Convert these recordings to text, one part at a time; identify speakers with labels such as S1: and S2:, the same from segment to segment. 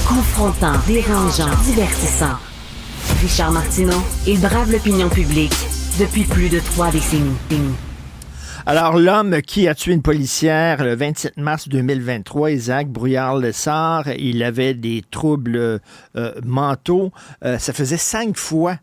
S1: Confrontant, dérangeant, divertissant. Richard Martineau, il brave l'opinion publique depuis plus de 3 décennies.
S2: Alors, l'homme qui a tué une policière le 27 mars 2023, Isaac Brouillard-Lessard, il avait des troubles mentaux. Ça faisait 5 fois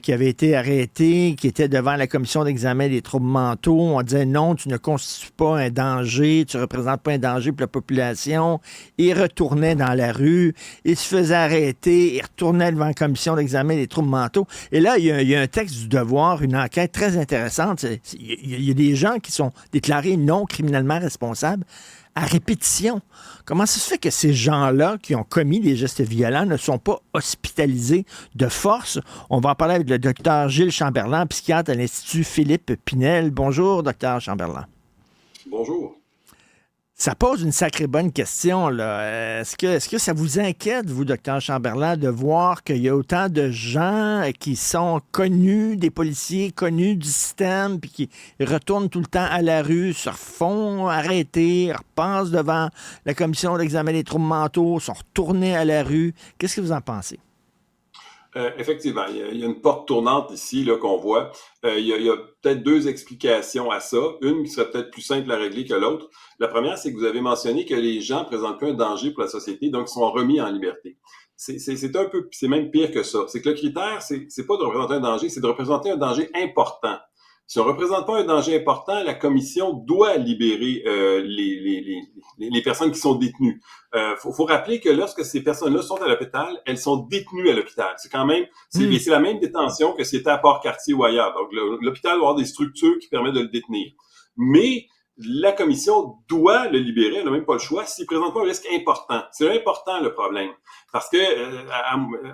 S2: qui avait été arrêté, qui était devant la commission d'examen des troubles mentaux. On disait non, tu ne constitues pas un danger, tu ne représentes pas un danger pour la population. Il retournait dans la rue, il se faisait arrêter, il retournait devant la commission d'examen des troubles mentaux. Et là, il y a un texte du Devoir, une enquête très intéressante. Il y a des gens qui sont déclarés non criminellement responsables à répétition. Comment ça se fait que ces gens-là qui ont commis des gestes violents ne sont pas hospitalisés de force? On va en parler avec le docteur Gilles Chamberlain, psychiatre à l'Institut Philippe Pinel. Bonjour, docteur Chamberlain.
S3: Bonjour.
S2: Ça pose une sacrée bonne question, là. Est-ce que ça vous inquiète, vous, docteur Chamberlain, de voir qu'il y a autant de gens qui sont connus, des policiers connus du système, puis qui retournent tout le temps à la rue, se refont arrêter, repassent devant la commission d'examen des troubles mentaux, sont retournés à la rue? Qu'est-ce que vous en pensez?
S3: Effectivement, il y a une porte tournante ici là, qu'on voit. Il y a peut-être 2 explications à ça. Une qui serait peut-être plus simple à régler que l'autre. La première, c'est que vous avez mentionné que les gens présentent plus un danger pour la société, donc ils sont remis en liberté. C'est même pire que ça. C'est que le critère, c'est pas de représenter un danger, c'est de représenter un danger important. Si on ne représente pas un danger important, la commission doit libérer les personnes qui sont détenues. Faut rappeler que lorsque ces personnes-là sont à l'hôpital, elles sont détenues à l'hôpital. C'est quand même, c'est la même détention que si c'était à Port-Cartier ou ailleurs. Donc, l'hôpital doit avoir des structures qui permettent de le détenir. Mais la commission doit le libérer, elle n'a même pas le choix, s'il ne présente pas un risque important. C'est important le problème. Parce que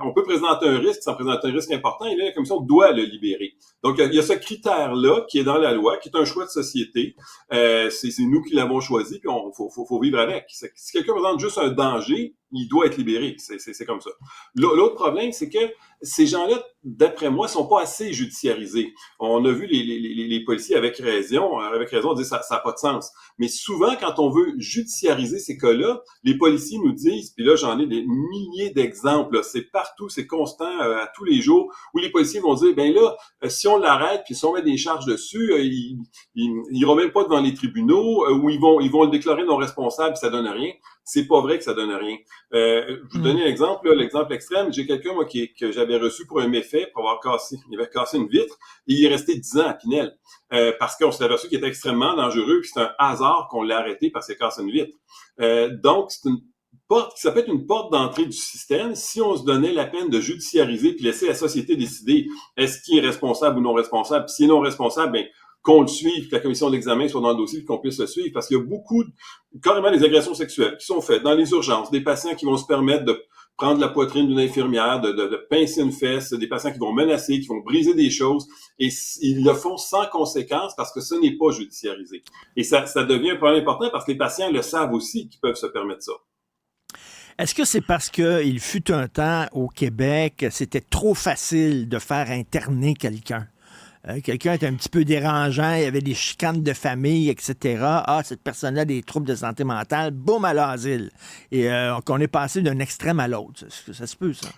S3: on peut présenter un risque sans présenter un risque important, et là, la commission doit le libérer. Donc, il y a ce critère-là qui est dans la loi, qui est un choix de société. C'est nous qui l'avons choisi, puis faut vivre avec. Si quelqu'un présente juste un danger, il doit être libéré. C'est comme ça. L'autre problème, c'est que ces gens-là, d'après moi, sont pas assez judiciarisés. On a vu les policiers avec raison dire ça n'a pas de sens. Mais souvent, quand on veut judiciariser ces cas-là, les policiers nous disent, puis là, j'en ai des milliers d'exemples, là, c'est partout, c'est constant, à tous les jours, où les policiers vont dire, ben là, si on l'arrête, puis si on met des charges dessus, il ira même pas devant les tribunaux, ou ils vont le déclarer non responsable, puis ça donne rien. C'est pas vrai que ça donne rien. Je vous donne un exemple, là, l'exemple extrême. J'ai quelqu'un, moi, que j'avais reçu pour un méfait, pour avoir il avait cassé une vitre, et il est resté 10 ans à Pinel. Parce qu'on s'est aperçu qu'il était extrêmement dangereux, puis c'est un hasard qu'on l'a arrêté parce qu'il a cassé une vitre. Donc, c'est une porte, ça peut être une porte d'entrée du système si on se donnait la peine de judiciariser puis laisser la société décider est-ce qu'il est responsable ou non responsable. Puis s'il est non responsable, ben qu'on le suive, que la commission d'examen soit dans le dossier, qu'on puisse le suivre, parce qu'il y a beaucoup, carrément des agressions sexuelles qui sont faites dans les urgences, des patients qui vont se permettre de prendre la poitrine d'une infirmière, de pincer une fesse, des patients qui vont menacer, qui vont briser des choses, et ils le font sans conséquence parce que ce n'est pas judiciarisé. Et ça devient un problème important parce que les patients le savent aussi qu'ils peuvent se permettre ça.
S2: Est-ce que c'est parce qu'il fut un temps au Québec, c'était trop facile de faire interner quelqu'un? Quelqu'un était un petit peu dérangeant, il y avait des chicanes de famille, etc. Ah, cette personne-là a des troubles de santé mentale, boum, à l'asile. Et qu'on est passé d'un extrême à l'autre. Ça se peut, ça?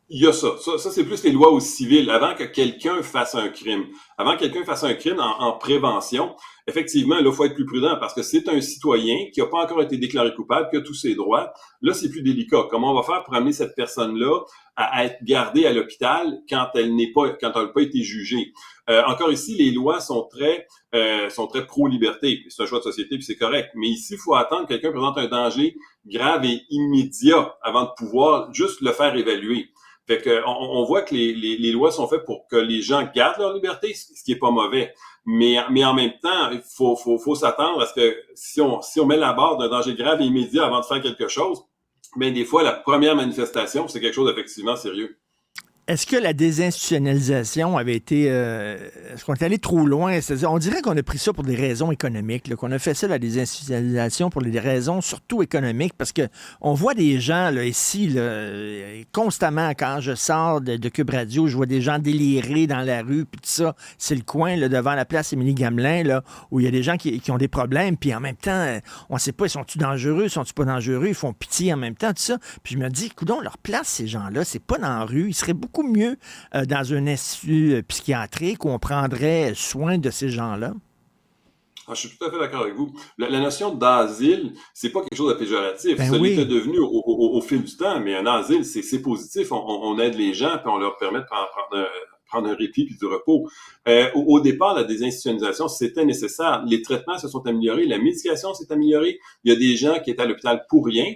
S3: Il y a ça. Ça, c'est plus les lois au civil. Avant que quelqu'un fasse un crime. Avant que quelqu'un fasse un crime en prévention, effectivement, là, il faut être plus prudent parce que c'est un citoyen qui n'a pas encore été déclaré coupable, qui a tous ses droits. Là, c'est plus délicat. Comment on va faire pour amener cette personne-là à être gardée à l'hôpital quand elle n'a pas été jugée? Encore ici, les lois sont très pro-liberté. C'est un choix de société, puis c'est correct. Mais ici, il faut attendre que quelqu'un présente un danger grave et immédiat avant de pouvoir juste le faire évaluer. Fait que on voit que les lois sont faites pour que les gens gardent leur liberté, ce qui est pas mauvais. Mais en même temps, il faut s'attendre à ce que si on met la barre d'un danger grave et immédiat avant de faire quelque chose, ben des fois la première manifestation, c'est quelque chose d'effectivement sérieux.
S2: Est-ce que la désinstitutionnalisation avait été... est-ce qu'on est allé trop loin? C'est-à-dire, on dirait qu'on a pris ça pour des raisons économiques, là, qu'on a fait ça, la désinstitutionnalisation, pour des raisons surtout économiques, parce que on voit des gens là, ici, là, constamment, quand je sors de Cube Radio, je vois des gens délirer dans la rue, puis tout ça. C'est le coin là, devant la place Émilie-Gamelin, là, où il y a des gens qui ont des problèmes, puis en même temps, on ne sait pas, sont-ils dangereux, sont-ils pas dangereux, ils font pitié en même temps, tout ça. Puis je me dis, coudonc, leur place, ces gens-là, c'est pas dans la rue. Ils seraient beaucoup mieux dans un institut psychiatrique où on prendrait soin de ces gens-là.
S3: Ah, je suis tout à fait d'accord avec vous. La notion d'asile, c'est pas quelque chose de péjoratif.
S2: Ben
S3: Ça
S2: oui.
S3: l'était devenu au fil du temps, mais un asile, c'est positif. On aide les gens, puis on leur permet de prendre un répit puis du repos. Au départ, la désinstitutionnalisation, c'était nécessaire. Les traitements se sont améliorés, la médication s'est améliorée. Il y a des gens qui étaient à l'hôpital pour rien.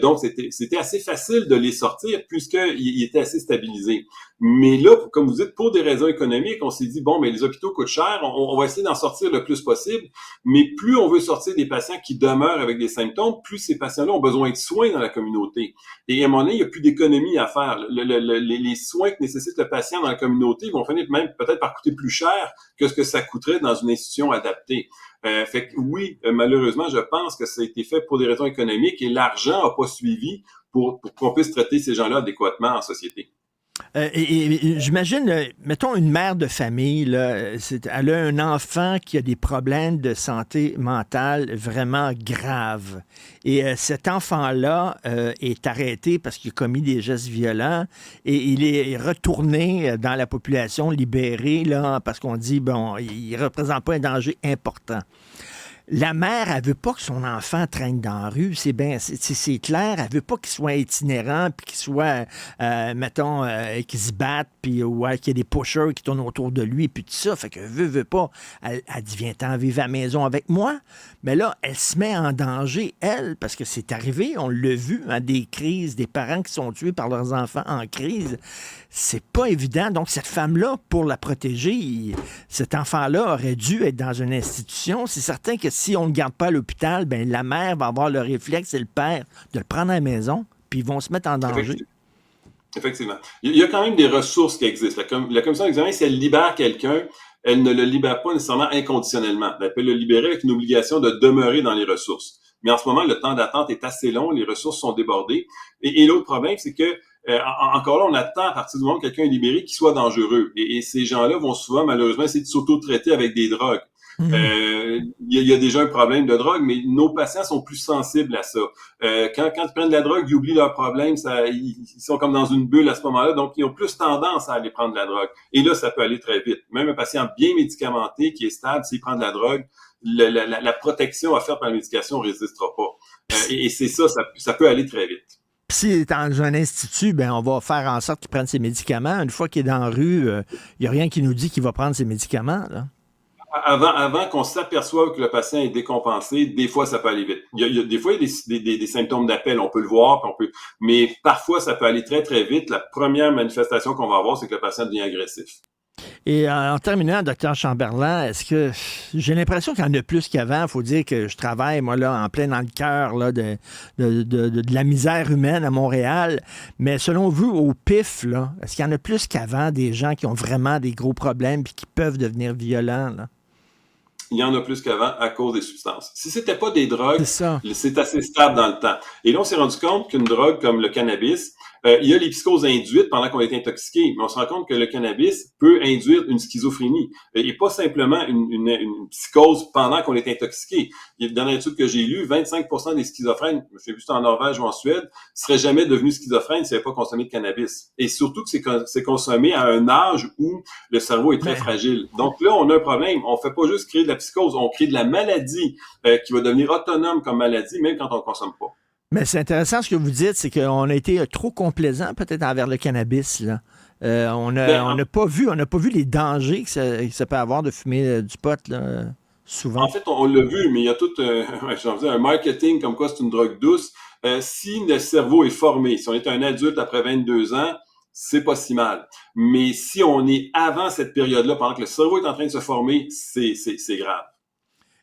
S3: Donc, c'était assez facile de les sortir puisqu'ils étaient assez stabilisés. Mais là, comme vous dites, pour des raisons économiques, on s'est dit, bon, mais les hôpitaux coûtent cher, on va essayer d'en sortir le plus possible. Mais plus on veut sortir des patients qui demeurent avec des symptômes, plus ces patients-là ont besoin de soins dans la communauté. Et à un moment donné, il n'y a plus d'économie à faire. Les soins que nécessite le patient dans la communauté vont finir même peut-être par coûter plus cher que ce que ça coûterait dans une institution adaptée. Fait que oui, malheureusement, je pense que ça a été fait pour des raisons économiques et l'argent n'a pas suivi pour qu'on puisse traiter ces gens-là adéquatement en société.
S2: Et j'imagine, mettons une mère de famille, là, elle a un enfant qui a des problèmes de santé mentale vraiment graves. Et cet enfant-là est arrêté parce qu'il a commis des gestes violents et il est retourné dans la population, libéré, là, parce qu'on dit, bon, il ne représente pas un danger important. La mère, elle veut pas que son enfant traîne dans la rue, c'est clair. Elle veut pas qu'il soit itinérant, puis qu'il soit, mettons, qu'il se batte, puis ouais, qu'il y ait des pushers qui tournent autour de lui, puis tout ça. Fait que veut pas. Elle dit, viens-t'en vivre à la maison avec moi. Mais là, elle se met en danger, elle, parce que c'est arrivé, on l'a vu, hein, des crises, des parents qui sont tués par leurs enfants en crise. C'est pas évident. Donc, cette femme-là, pour la protéger, cet enfant-là aurait dû être dans une institution. C'est certain que si on ne le garde pas à l'hôpital, ben la mère va avoir le réflexe et le père de le prendre à la maison, puis ils vont se mettre en danger.
S3: Effectivement. Il y a quand même des ressources qui existent. La commission d'examen, si elle libère quelqu'un, elle ne le libère pas nécessairement inconditionnellement. Elle peut le libérer avec une obligation de demeurer dans les ressources. Mais en ce moment, le temps d'attente est assez long, les ressources sont débordées. Et l'autre problème, c'est que encore là, on attend à partir du moment où quelqu'un est libéré qu'il soit dangereux. Et ces gens-là vont souvent, malheureusement, essayer de s'auto-traiter avec des drogues. Il y a déjà un problème de drogue, mais nos patients sont plus sensibles à ça. Quand ils prennent de la drogue, ils oublient leurs problèmes, ils sont comme dans une bulle à ce moment-là, donc ils ont plus tendance à aller prendre de la drogue. Et là, ça peut aller très vite. Même un patient bien médicamenté qui est stable, s'il prend de la drogue, la protection offerte par la médication ne résistera pas. Et c'est ça peut aller très vite.
S2: Puis s'il est dans un institut, ben on va faire en sorte qu'il prenne ses médicaments. Une fois qu'il est dans la rue, il n'y a rien qui nous dit qu'il va prendre ses médicaments, là.
S3: Avant qu'on s'aperçoive que le patient est décompensé, des fois, ça peut aller vite. Des fois, il y a des symptômes d'appel, on peut le voir, mais parfois, ça peut aller très, très vite. La première manifestation qu'on va avoir, c'est que le patient devient agressif.
S2: Et en terminant, Dr Chamberlain, est-ce que j'ai l'impression qu'il y en a plus qu'avant? Il faut dire que je travaille, moi, là, en plein dans le cœur là, de la misère humaine à Montréal. Mais selon vous, au PIF, là, est-ce qu'il y en a plus qu'avant des gens qui ont vraiment des gros problèmes et qui peuvent devenir violents, là?
S3: Il y en a plus qu'avant à cause des substances. Si c'était pas des drogues,
S2: c'est
S3: assez stable dans le temps. Et là, on s'est rendu compte qu'une drogue comme le cannabis, il y a les psychoses induites pendant qu'on est intoxiqué, mais on se rend compte que le cannabis peut induire une schizophrénie et pas simplement une psychose pendant qu'on est intoxiqué. Il y a dans l'étude que j'ai lue, 25% des schizophrènes, je sais plus si c'est en Norvège ou en Suède, seraient jamais devenus schizophrènes s'ils n'avaient pas consommé de cannabis. Et surtout que c'est consommé à un âge où le cerveau est très fragile. Donc là, on a un problème. On fait pas juste créer de la psychose, on crée de la maladie qui va devenir autonome comme maladie, même quand on ne consomme pas.
S2: Mais c'est intéressant ce que vous dites, c'est qu'on a été trop complaisant peut-être envers le cannabis, là. On n'a pas vu les dangers que ça peut avoir de fumer du pot, là, souvent.
S3: En fait, on l'a vu, mais il y a tout un marketing comme quoi c'est une drogue douce. Si le cerveau est formé, si on est un adulte après 22 ans, c'est pas si mal. Mais si on est avant cette période-là, pendant que le cerveau est en train de se former, c'est grave.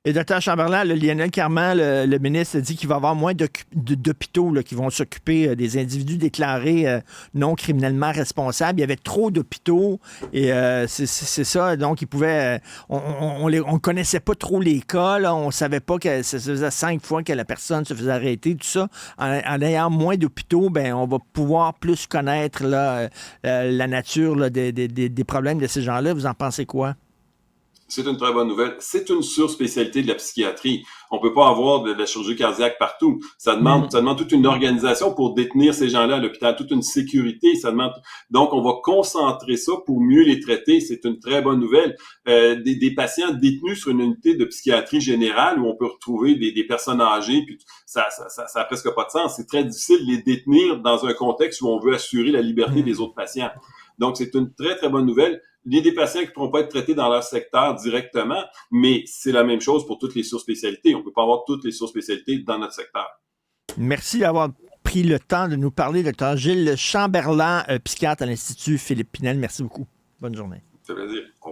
S2: Et Dr. Chamberlain, le Lionel Carman, le ministre, a dit qu'il va y avoir moins d'hôpitaux là, qui vont s'occuper des individus déclarés non criminellement responsables. Il y avait trop d'hôpitaux et c'est ça. Donc, ils pouvaient... on ne connaissait pas trop les cas. Là, on ne savait pas que ça faisait 5 fois que la personne se faisait arrêter, tout ça. En ayant moins d'hôpitaux, ben, on va pouvoir plus connaître là, la nature là, des problèmes de ces gens-là. Vous en pensez quoi?
S3: C'est une très bonne nouvelle. C'est une surspécialité de la psychiatrie. On peut pas avoir de la chirurgie cardiaque partout. Ça demande toute une organisation pour détenir ces gens-là à l'hôpital, toute une sécurité. Donc, on va concentrer ça pour mieux les traiter. C'est une très bonne nouvelle. Des patients détenus sur une unité de psychiatrie générale où on peut retrouver des personnes âgées, puis ça a presque pas de sens. C'est très difficile de les détenir dans un contexte où on veut assurer la liberté des autres patients. Donc, c'est une très, très bonne nouvelle. Il y a des patients qui ne pourront pas être traités dans leur secteur directement, mais c'est la même chose pour toutes les surspécialités. On ne peut pas avoir toutes les surspécialités dans notre secteur.
S2: Merci d'avoir pris le temps de nous parler, Dr. Gilles Chamberlain, psychiatre à l'Institut Philippe Pinel. Merci beaucoup. Bonne journée.
S3: Ça fait plaisir. Au revoir.